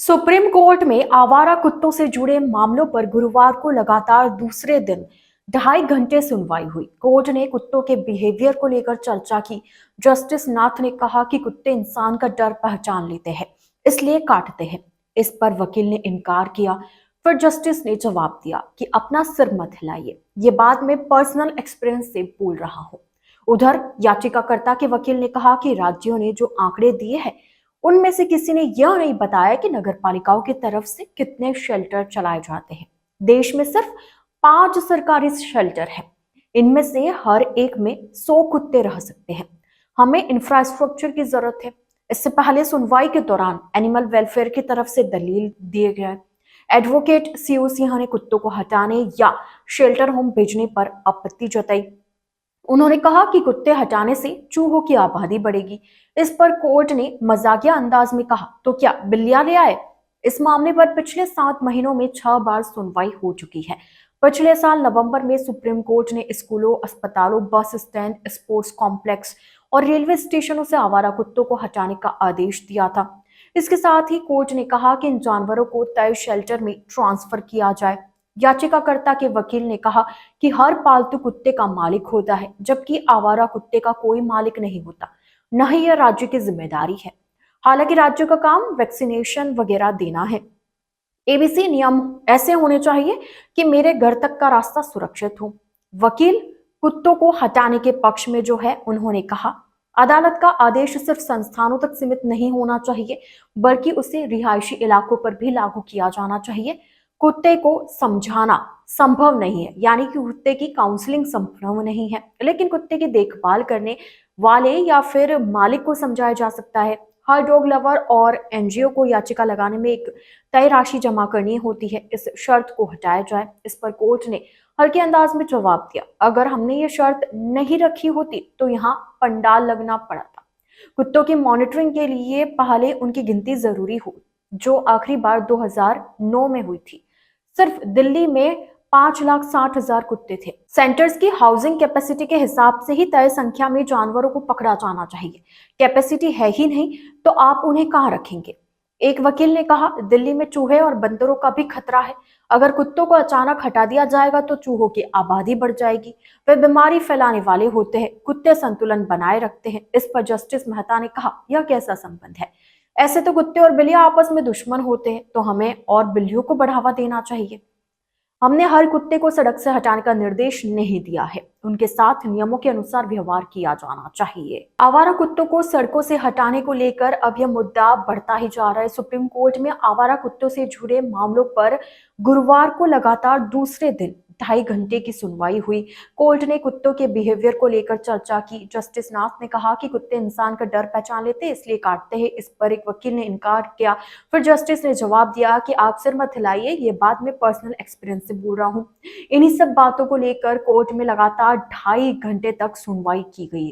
Supreme court में आवारा कुत्तों से जुड़े मामलों पर गुरुवार को लगातार दूसरे दिन 2.5 घंटे सुनवाई हुई। कोर्ट ने कुत्तों के बिहेवियर को लेकर चर्चा की। जस्टिस नाथ ने कहा कि कुत्ते इंसान का डर पहचान लेते हैं, इसलिए काटते हैं। इस पर वकील ने इनकार किया। फिर जस्टिस ने जवाब दिया कि अपना सिर मत हिलाइए, ये बात मैं पर्सनल एक्सपीरियंस से बोल रहा हूँ। उधर याचिकाकर्ता के वकील ने कहा कि राज्यों ने जो आंकड़े दिए हैं उनमें से किसी ने यह नहीं बताया कि नगरपालिकाओं की तरफ से कितने शेल्टर चलाए जाते हैं। देश में सिर्फ 5 सरकारी शेल्टर हैं। इनमें से हर एक में 100 कुत्ते रह सकते हैं। हमें इंफ्रास्ट्रक्चर की जरूरत है। इससे पहले सुनवाई के दौरान एनिमल वेलफेयर की तरफ से दलील दिए गए। एडवोकेट सीओ सिंह ने कुत्तों को हटाने या शेल्टर होम भेजने पर आपत्ति जताई। उन्होंने कहा कि कुत्ते हटाने से चूहों की आबादी बढ़ेगी। इस पर कोर्ट ने मजाकिया अंदाज में कहा, तो क्या बिल्लियां ले आए? इस मामले पर पिछले 7 महीनों में 6 बार सुनवाई हो चुकी है। पिछले साल नवंबर में सुप्रीम कोर्ट ने स्कूलों, अस्पतालों, बस स्टैंड, स्पोर्ट्स कॉम्प्लेक्स और रेलवे स्टेशनों से आवारा कुत्तों को हटाने का आदेश दिया था। इसके साथ ही कोर्ट ने कहा कि इन जानवरों को तय शेल्टर में ट्रांसफर किया जाए। याचिकाकर्ता के वकील ने कहा कि हर पालतू कुत्ते का मालिक होता है, जबकि आवारा कुत्ते का कोई मालिक नहीं होता। न ही यह राज्य की जिम्मेदारी है। हालांकि राज्य का काम वैक्सीनेशन वगैरह देना है। एबीसी नियम ऐसे होने चाहिए कि मेरे घर तक का रास्ता सुरक्षित हो। वकील कुत्तों को हटाने के पक्ष में जो है, उन्होंने कहा अदालत का आदेश सिर्फ संस्थानों तक सीमित नहीं होना चाहिए, बल्कि उसे रिहायशी इलाकों पर भी लागू किया जाना चाहिए। कुत्ते को समझाना संभव नहीं है, यानी कि कुत्ते की काउंसलिंग संभव नहीं है, लेकिन कुत्ते की देखभाल करने वाले या फिर मालिक को समझाया जा सकता है। हर डॉग लवर और एनजीओ को याचिका लगाने में एक तय राशि जमा करनी होती है। इस शर्त को हटाया जाए। इस पर कोर्ट ने हल्के अंदाज में जवाब दिया, अगर हमने ये शर्त नहीं रखी होती तो यहाँ पंडाल लगना पड़ा था। कुत्तों की मॉनिटरिंग के लिए पहले उनकी गिनती जरूरी हो, जो आखिरी बार 2009 में हुई थी। सिर्फ दिल्ली में 5,60,000 कुत्ते थे। सेंटर्स की हाउसिंग कैपेसिटी के हिसाब से ही तय संख्या में जानवरों को पकड़ा जाना चाहिए। कैपेसिटी है ही नहीं तो आप उन्हें कहाँ रखेंगे? एक वकील ने कहा, दिल्ली में चूहे और बंदरों का भी खतरा है। अगर कुत्तों को अचानक हटा दिया जाएगा तो चूहों की आबादी बढ़ जाएगी। वे बीमारी फैलाने वाले होते हैं। कुत्ते संतुलन बनाए रखते हैं। इस पर जस्टिस मेहता ने कहा, यह कैसा संबंध है? ऐसे तो कुत्ते और बिल्लियां आपस में दुश्मन होते हैं, तो हमें और बिल्लियों को बढ़ावा देना चाहिए। हमने हर कुत्ते को सड़क से हटाने का निर्देश नहीं दिया है। उनके साथ नियमों के अनुसार व्यवहार किया जाना चाहिए। आवारा कुत्तों को सड़कों से हटाने को लेकर अब यह मुद्दा बढ़ता ही जा रहा है। सुप्रीम कोर्ट में आवारा कुत्तों से जुड़े मामलों पर गुरुवार को लगातार दूसरे दिन 2.5 घंटे की सुनवाई हुई। कोर्ट ने कुत्तों के बिहेवियर को लेकर चर्चा की। जस्टिस नाथ ने कहा कि कुत्ते इंसान का डर पहचान लेते हैं, इसलिए काटते हैं। इस पर एक वकील ने इनकार किया। फिर जस्टिस ने जवाब दिया कि आप सिर मत हिलाइए, ये बात मैं पर्सनल एक्सपीरियंस से बोल रहा हूँ। इन्हीं सब बातों को लेकर कोर्ट में लगातार 2.5 घंटे तक सुनवाई की गई।